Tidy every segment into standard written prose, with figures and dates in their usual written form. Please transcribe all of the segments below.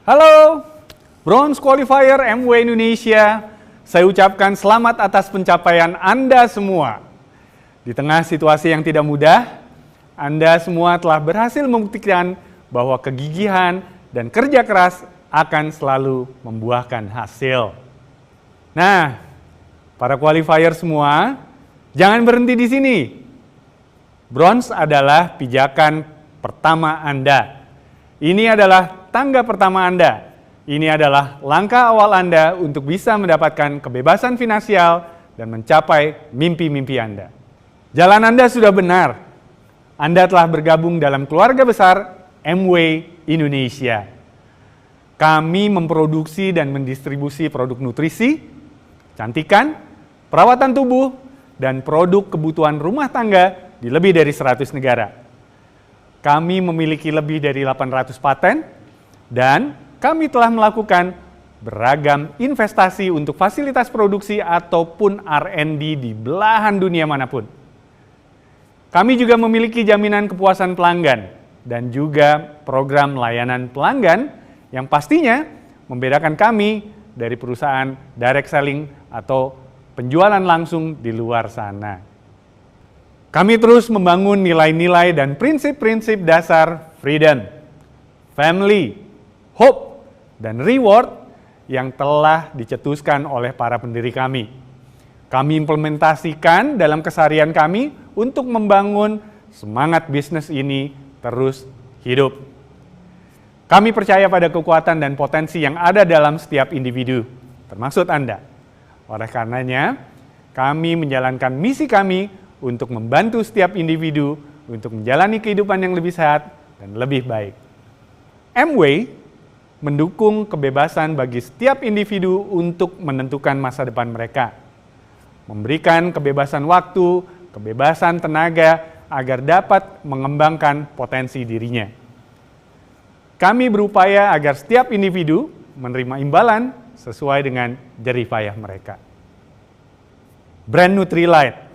Halo, Bronze Qualifier MW Indonesia. Saya ucapkan selamat atas pencapaian Anda semua. Di tengah situasi yang tidak mudah, Anda semua telah berhasil membuktikan bahwa kegigihan dan kerja keras akan selalu membuahkan hasil. Nah, para qualifier semua, jangan berhenti di sini. Bronze adalah pijakan pertama Anda. Ini adalah tangga pertama Anda. Ini adalah langkah awal Anda untuk bisa mendapatkan kebebasan finansial dan mencapai mimpi-mimpi Anda. Jalan Anda sudah benar. Anda telah bergabung dalam keluarga besar MW Indonesia. Kami memproduksi dan mendistribusi produk nutrisi, kecantikan, perawatan tubuh, dan produk kebutuhan rumah tangga di lebih dari 100 negara. Kami memiliki lebih dari 800 paten, dan kami telah melakukan beragam investasi untuk fasilitas produksi ataupun R&D di belahan dunia manapun. Kami juga memiliki jaminan kepuasan pelanggan dan juga program layanan pelanggan yang pastinya membedakan kami dari perusahaan direct selling atau penjualan langsung di luar sana. Kami terus membangun nilai-nilai dan prinsip-prinsip dasar freedom, family, hope, dan reward yang telah dicetuskan oleh para pendiri kami. Kami implementasikan dalam keseharian kami untuk membangun semangat bisnis ini terus hidup. Kami percaya pada kekuatan dan potensi yang ada dalam setiap individu, termasuk Anda. Oleh karenanya, kami menjalankan misi kami untuk membantu setiap individu untuk menjalani kehidupan yang lebih sehat dan lebih baik. MW mendukung kebebasan bagi setiap individu untuk menentukan masa depan mereka, memberikan kebebasan waktu, kebebasan tenaga agar dapat mengembangkan potensi dirinya. Kami berupaya agar setiap individu menerima imbalan sesuai dengan jerih payah mereka. Brand Nutrilite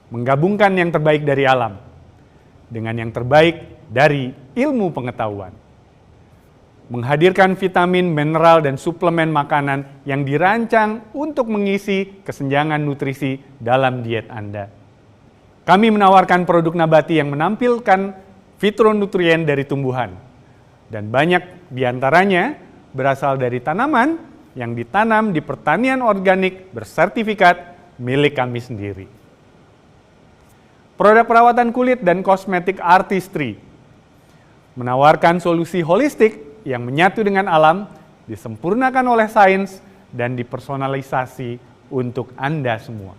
menggabungkan yang terbaik dari alam dengan yang terbaik dari ilmu pengetahuan. Menghadirkan vitamin, mineral, dan suplemen makanan yang dirancang untuk mengisi kesenjangan nutrisi dalam diet Anda. Kami menawarkan produk nabati yang menampilkan fitronutrien dari tumbuhan, dan banyak diantaranya berasal dari tanaman yang ditanam di pertanian organik bersertifikat milik kami sendiri. Produk perawatan kulit dan kosmetik artistry menawarkan solusi holistik yang menyatu dengan alam, disempurnakan oleh sains, dan dipersonalisasi untuk Anda semua.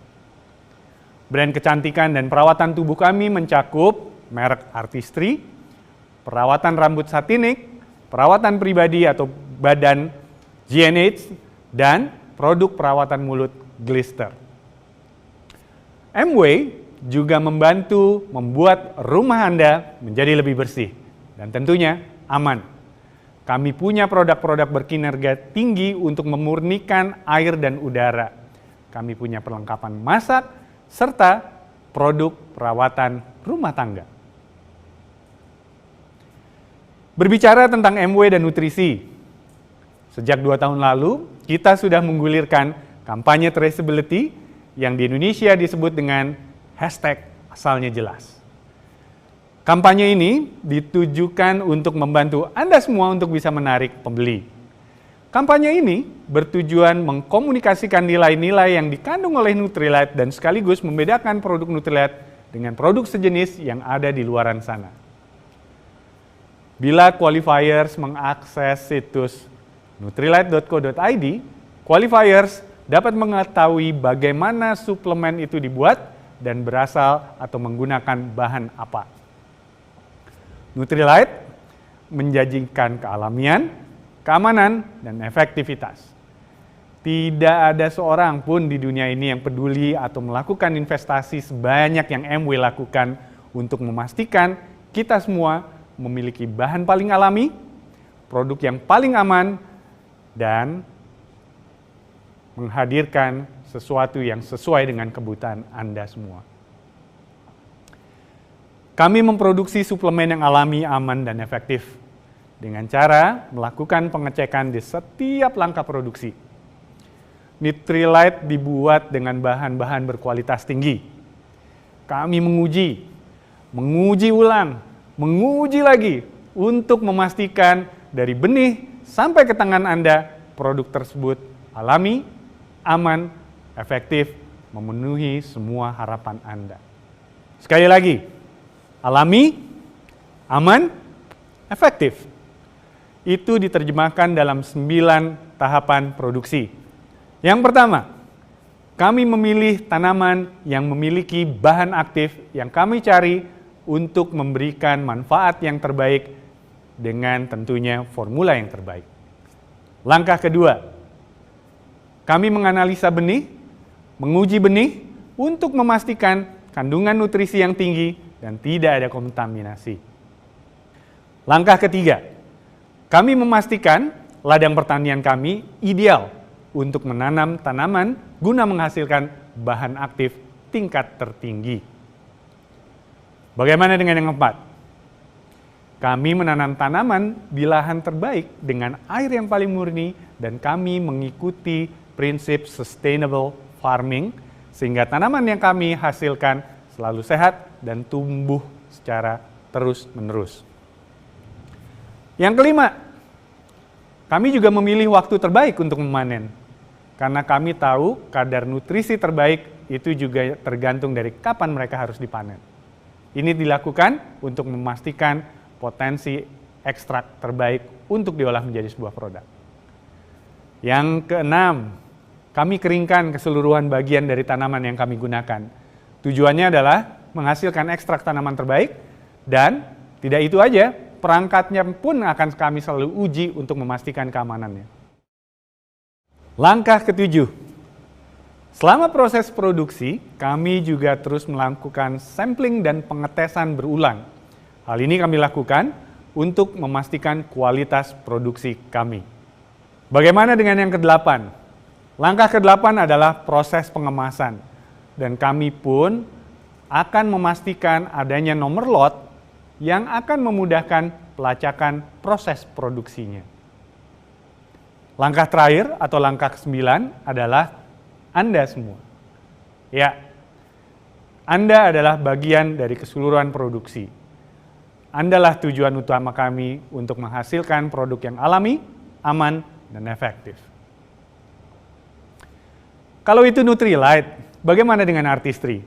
Brand kecantikan dan perawatan tubuh kami mencakup merek artistry, perawatan rambut satinik, perawatan pribadi atau badan GNH, dan produk perawatan mulut Glister. MW juga membantu membuat rumah Anda menjadi lebih bersih dan tentunya aman. Kami punya produk-produk berkinerja tinggi untuk memurnikan air dan udara. Kami punya perlengkapan masak serta produk perawatan rumah tangga. Berbicara tentang MW dan nutrisi, sejak 2 tahun lalu kita sudah menggulirkan kampanye traceability yang di Indonesia disebut dengan #asalnya jelas. Kampanye ini ditujukan untuk membantu Anda semua untuk bisa menarik pembeli. Kampanye ini bertujuan mengkomunikasikan nilai-nilai yang dikandung oleh Nutrilite dan sekaligus membedakan produk Nutrilite dengan produk sejenis yang ada di luaran sana. Bila qualifiers mengakses situs nutrilite.co.id, qualifiers dapat mengetahui bagaimana suplemen itu dibuat dan berasal atau menggunakan bahan apa. Nutrilite menjanjikan kealamian, keamanan, dan efektivitas. Tidak ada seorang pun di dunia ini yang peduli atau melakukan investasi sebanyak yang MW lakukan untuk memastikan kita semua memiliki bahan paling alami, produk yang paling aman, dan menghadirkan sesuatu yang sesuai dengan kebutuhan Anda semua. Kami memproduksi suplemen yang alami, aman, dan efektif. dengan cara melakukan pengecekan di setiap langkah produksi. Nutrilite dibuat dengan bahan-bahan berkualitas tinggi. Kami menguji ulang, menguji lagi untuk memastikan dari benih sampai ke tangan Anda, produk tersebut alami, aman, efektif, memenuhi semua harapan Anda. Sekali lagi, alami, aman, efektif. Itu diterjemahkan dalam 9 tahapan produksi. Yang pertama, kami memilih tanaman yang memiliki bahan aktif yang kami cari untuk memberikan manfaat yang terbaik dengan tentunya formula yang terbaik. Langkah kedua, kami menganalisa benih, menguji benih untuk memastikan kandungan nutrisi yang tinggi dan tidak ada kontaminasi. Langkah ketiga, kami memastikan ladang pertanian kami ideal untuk menanam tanaman guna menghasilkan bahan aktif tingkat tertinggi. Bagaimana dengan yang keempat? Kami menanam tanaman di lahan terbaik dengan air yang paling murni dan kami mengikuti prinsip sustainable farming sehingga tanaman yang kami hasilkan selalu sehat dan tumbuh secara terus-menerus. Yang kelima, kami juga memilih waktu terbaik untuk memanen karena kami tahu kadar nutrisi terbaik itu juga tergantung dari kapan mereka harus dipanen. Ini dilakukan untuk memastikan potensi ekstrak terbaik untuk diolah menjadi sebuah produk. Yang keenam, kami keringkan keseluruhan bagian dari tanaman yang kami gunakan. Tujuannya adalah menghasilkan ekstrak tanaman terbaik dan tidak itu aja, perangkatnya pun akan kami selalu uji untuk memastikan keamanannya. Langkah ketujuh, selama proses produksi, kami juga terus melakukan sampling dan pengetesan berulang. Hal ini kami lakukan untuk memastikan kualitas produksi kami. Bagaimana dengan yang kedelapan? Langkah kedelapan adalah proses pengemasan. Dan kami pun akan memastikan adanya nomor lot yang akan memudahkan pelacakan proses produksinya. Langkah terakhir atau langkah ke-9 adalah Anda semua. Ya, Anda adalah bagian dari keseluruhan produksi. Andalah tujuan utama kami untuk menghasilkan produk yang alami, aman, dan efektif. Kalau itu Nutrilite, bagaimana dengan Artistry?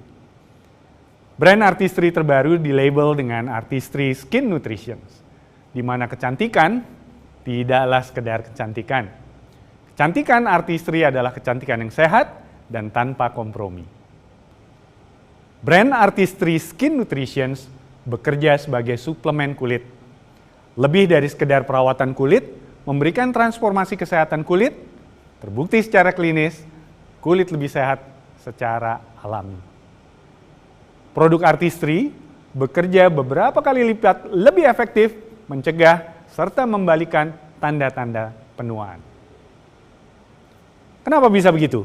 Brand Artistry terbaru dilabel dengan Artistry Skin Nutrition, di mana kecantikan tidaklah sekedar kecantikan. Kecantikan Artistry adalah kecantikan yang sehat dan tanpa kompromi. Brand Artistry Skin Nutrition bekerja sebagai suplemen kulit. Lebih dari sekedar perawatan kulit, memberikan transformasi kesehatan kulit, terbukti secara klinis, kulit lebih sehat secara alami. Produk Artistry bekerja beberapa kali lipat lebih efektif mencegah serta membalikan tanda-tanda penuaan. Kenapa bisa begitu?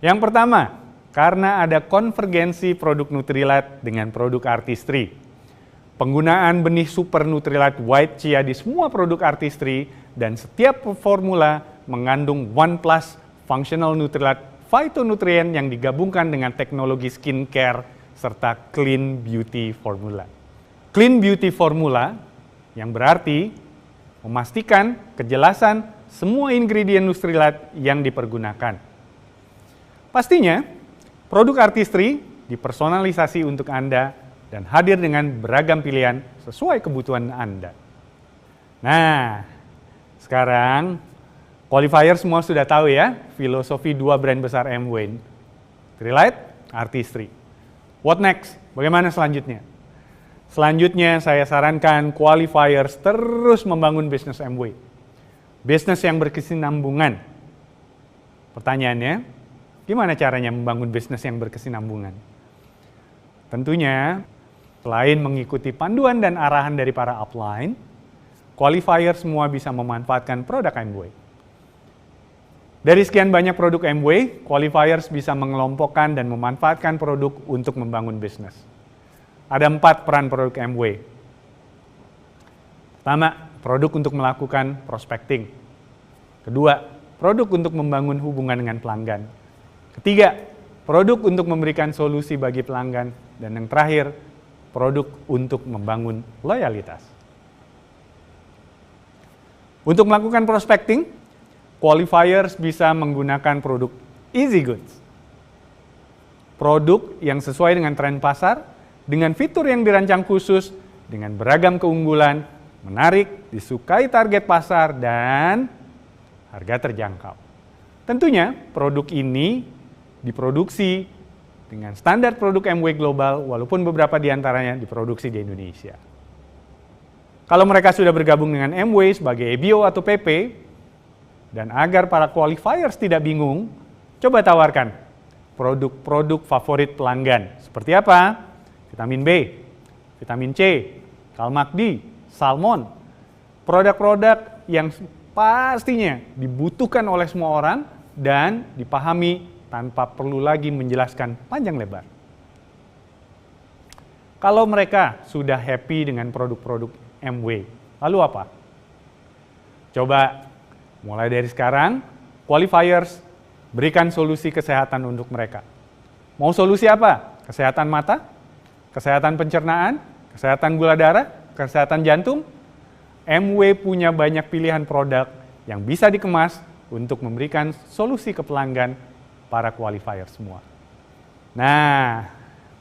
Yang pertama, karena ada konvergensi produk Nutrilite dengan produk Artistry. Penggunaan benih Super Nutrilite White Chia di semua produk Artistry dan setiap formula mengandung One Plus Functional Nutrilite Phytonutrient yang digabungkan dengan teknologi skincare serta Clean Beauty Formula. Clean Beauty Formula yang berarti memastikan kejelasan semua ingredient Nutrilite yang dipergunakan. Pastinya, produk Artistry dipersonalisasi untuk Anda dan hadir dengan beragam pilihan sesuai kebutuhan Anda. Nah, sekarang qualifier semua sudah tahu ya, filosofi dua brand besar Amway, Nutrilite, Artistry. What next? Bagaimana selanjutnya? Selanjutnya saya sarankan qualifiers terus membangun bisnis Amway. Bisnis yang berkesinambungan. Pertanyaannya, gimana caranya membangun bisnis yang berkesinambungan? Tentunya, selain mengikuti panduan dan arahan dari para upline, qualifier semua bisa memanfaatkan produk Amway. Dari sekian banyak produk Amway, qualifiers bisa mengelompokkan dan memanfaatkan produk untuk membangun bisnis. Ada 4 peran produk Amway. Pertama, produk untuk melakukan prospecting. Kedua, produk untuk membangun hubungan dengan pelanggan. Ketiga, produk untuk memberikan solusi bagi pelanggan. Dan yang terakhir, produk untuk membangun loyalitas. Untuk melakukan prospecting, qualifiers bisa menggunakan produk easy goods. Produk yang sesuai dengan tren pasar, dengan fitur yang dirancang khusus, dengan beragam keunggulan, menarik, disukai target pasar, dan harga terjangkau. Tentunya produk ini diproduksi dengan standar produk MW global, walaupun beberapa di antaranya diproduksi di Indonesia. Kalau mereka sudah bergabung dengan MW sebagai EBO atau PP, dan agar para qualifiers tidak bingung, coba tawarkan produk-produk favorit pelanggan. Seperti apa? Vitamin B, vitamin C, Kalmak D, Salmon. Produk-produk yang pastinya dibutuhkan oleh semua orang dan dipahami tanpa perlu lagi menjelaskan panjang lebar. Kalau mereka sudah happy dengan produk-produk MW, lalu apa? Coba mulai dari sekarang, qualifiers berikan solusi kesehatan untuk mereka. Mau solusi apa? Kesehatan mata, kesehatan pencernaan, kesehatan gula darah, kesehatan jantung. MW punya banyak pilihan produk yang bisa dikemas untuk memberikan solusi ke pelanggan para qualifier semua. Nah,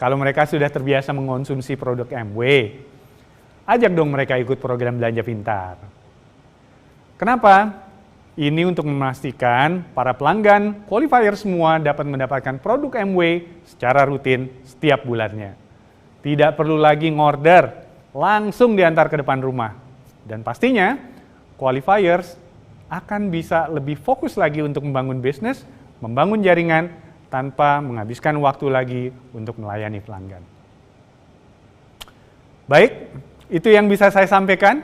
kalau mereka sudah terbiasa mengonsumsi produk MW, ajak dong mereka ikut program Belanja Pintar. Kenapa? Ini untuk memastikan para pelanggan qualifier semua dapat mendapatkan produk MW secara rutin setiap bulannya. Tidak perlu lagi ngorder, langsung diantar ke depan rumah. Dan pastinya, qualifiers akan bisa lebih fokus lagi untuk membangun bisnis, membangun jaringan, tanpa menghabiskan waktu lagi untuk melayani pelanggan. Baik, itu yang bisa saya sampaikan.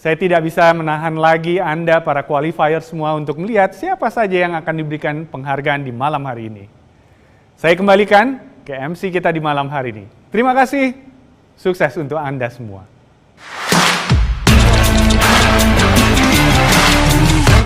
Saya tidak bisa menahan lagi Anda para qualifier semua untuk melihat siapa saja yang akan diberikan penghargaan di malam hari ini. Saya kembalikan ke MC kita di malam hari ini. Terima kasih, sukses untuk Anda semua.